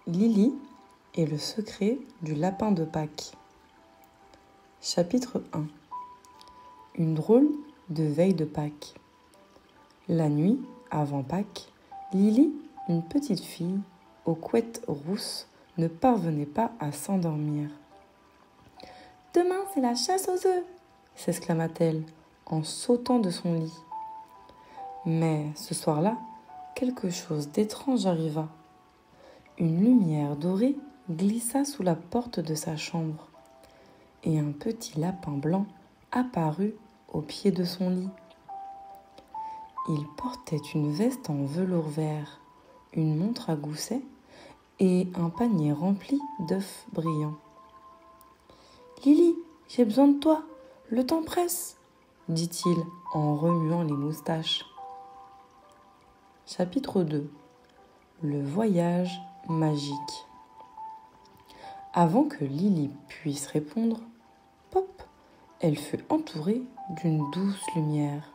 Lily et le secret du lapin de Pâques. Chapitre 1. Une drôle de veille de Pâques. La nuit, avant Pâques, Lily, une petite fille, aux couettes rousses, ne parvenait pas à s'endormir. « Demain, c'est la chasse aux œufs !» s'exclama-t-elle en sautant de son lit. Mais ce soir-là, quelque chose d'étrange arriva. Une lumière dorée glissa sous la porte de sa chambre et un petit lapin blanc apparut au pied de son lit. Il portait une veste en velours vert, une montre à gousset et un panier rempli d'œufs brillants. « Lily, j'ai besoin de toi, le temps presse !» dit-il en remuant les moustaches. Chapitre 2. Le voyage magique. Avant que Lily puisse répondre, pop, elle fut entourée d'une douce lumière.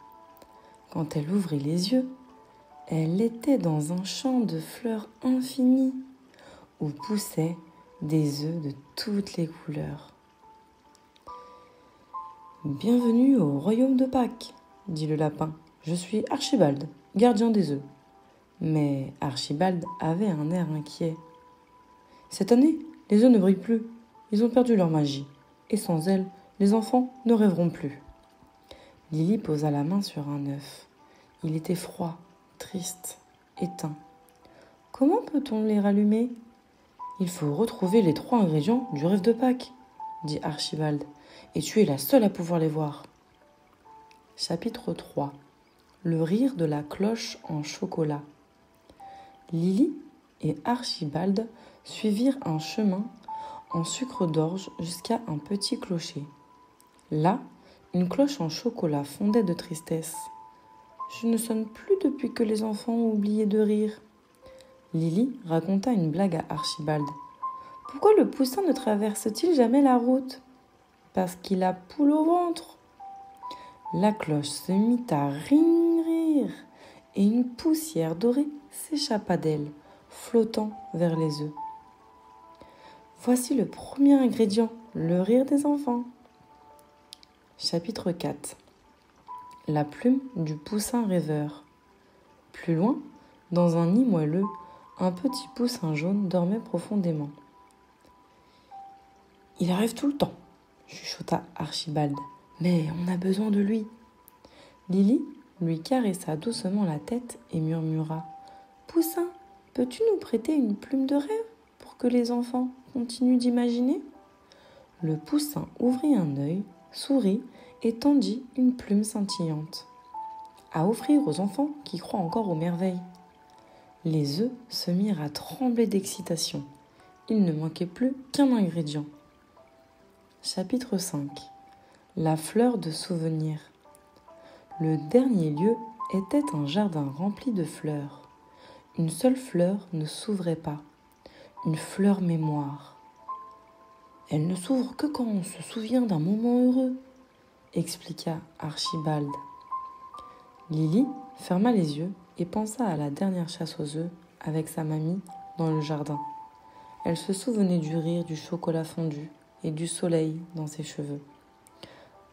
Quand elle ouvrit les yeux, elle était dans un champ de fleurs infinies où poussaient des œufs de toutes les couleurs. « Bienvenue au royaume de Pâques, dit le lapin. Je suis Archibald, gardien des œufs. » Mais Archibald avait un air inquiet. « Cette année, les œufs ne brillent plus. Ils ont perdu leur magie. Et sans elle, les enfants ne rêveront plus. » Lily posa la main sur un œuf. Il était froid, triste, éteint. « Comment peut-on les rallumer ? » « Il faut retrouver les 3 ingrédients du rêve de Pâques, dit Archibald, et tu es la seule à pouvoir les voir. Chapitre 3. Le rire de la cloche en chocolat. Lily et Archibald suivirent un chemin en sucre d'orge jusqu'à un petit clocher. Là, une cloche en chocolat fondait de tristesse. « Je ne sonne plus depuis que les enfants ont oublié de rire. » Lily raconta une blague à Archibald. « Pourquoi le poussin ne traverse-t-il jamais la route ? » Parce qu'il a poule au ventre. La cloche se mit à rire et une poussière dorée s'échappa d'elle, flottant vers les œufs. Voici le premier ingrédient, le rire des enfants. Chapitre 4. La plume du poussin rêveur. Plus loin, dans un nid moelleux, un petit poussin jaune dormait profondément. « Il rêve tout le temps, » chuchota Archibald, « mais on a besoin de lui. » Lily lui caressa doucement la tête et murmura « Poussin, peux-tu nous prêter une plume de rêve pour que les enfants continuent d'imaginer ?» Le poussin ouvrit un œil, sourit et tendit une plume scintillante. À offrir aux enfants qui croient encore aux merveilles. Les œufs se mirent à trembler d'excitation. Il ne manquait plus qu'un ingrédient. Chapitre 5. La fleur de souvenir. Le dernier lieu était un jardin rempli de fleurs. Une seule fleur ne s'ouvrait pas. Une fleur mémoire. « Elle ne s'ouvre que quand on se souvient d'un moment heureux, » expliqua Archibald. Lily ferma les yeux et pensa à la dernière chasse aux œufs avec sa mamie dans le jardin. Elle se souvenait du rire du chocolat fondu et du soleil dans ses cheveux.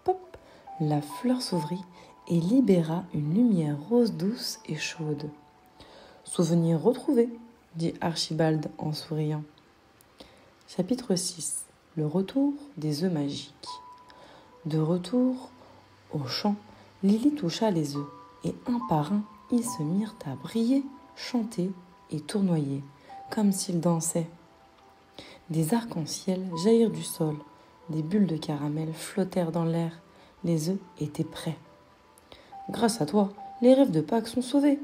Pop, la fleur s'ouvrit et libéra une lumière rose douce et chaude. « Souvenir retrouvé, » dit Archibald en souriant. Chapitre 6. Le retour des œufs magiques. De retour au champ, Lily toucha les œufs et un par un, ils se mirent à briller, chanter et tournoyer, comme s'ils dansaient. Des arcs-en-ciel jaillirent du sol, des bulles de caramel flottèrent dans l'air, les œufs étaient prêts. « Grâce à toi, les rêves de Pâques sont sauvés, »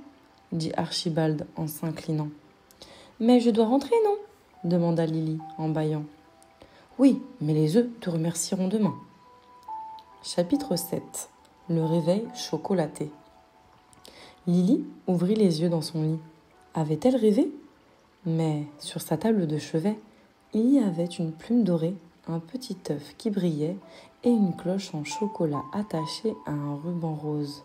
dit Archibald en s'inclinant. « Mais je dois rentrer, non ?» demanda Lily en bâillant. « Oui, mais les œufs te remercieront demain. » Chapitre 7. Le réveil chocolaté. Lily ouvrit les yeux dans son lit. Avait-elle rêvé ? Mais sur sa table de chevet, il y avait une plume dorée, un petit œuf qui brillait et une cloche en chocolat attachée à un ruban rose.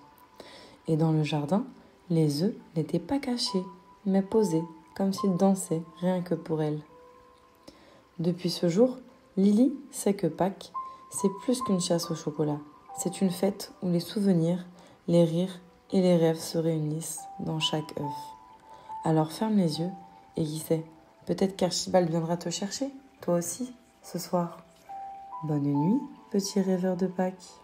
Et dans le jardin, les œufs n'étaient pas cachés, mais posés comme s'il dansait rien que pour elle. Depuis ce jour, Lily sait que Pâques, c'est plus qu'une chasse au chocolat. C'est une fête où les souvenirs, les rires et les rêves se réunissent dans chaque œuf. Alors ferme les yeux et qui sait, peut-être qu'Archibald viendra te chercher, toi aussi, ce soir. Bonne nuit, petit rêveur de Pâques.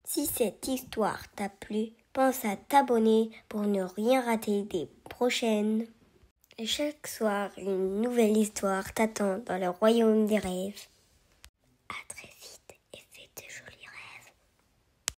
Si cette histoire t'a plu, pense à t'abonner pour ne rien rater des prochaines. Et chaque soir, une nouvelle histoire t'attend dans le royaume des rêves. À très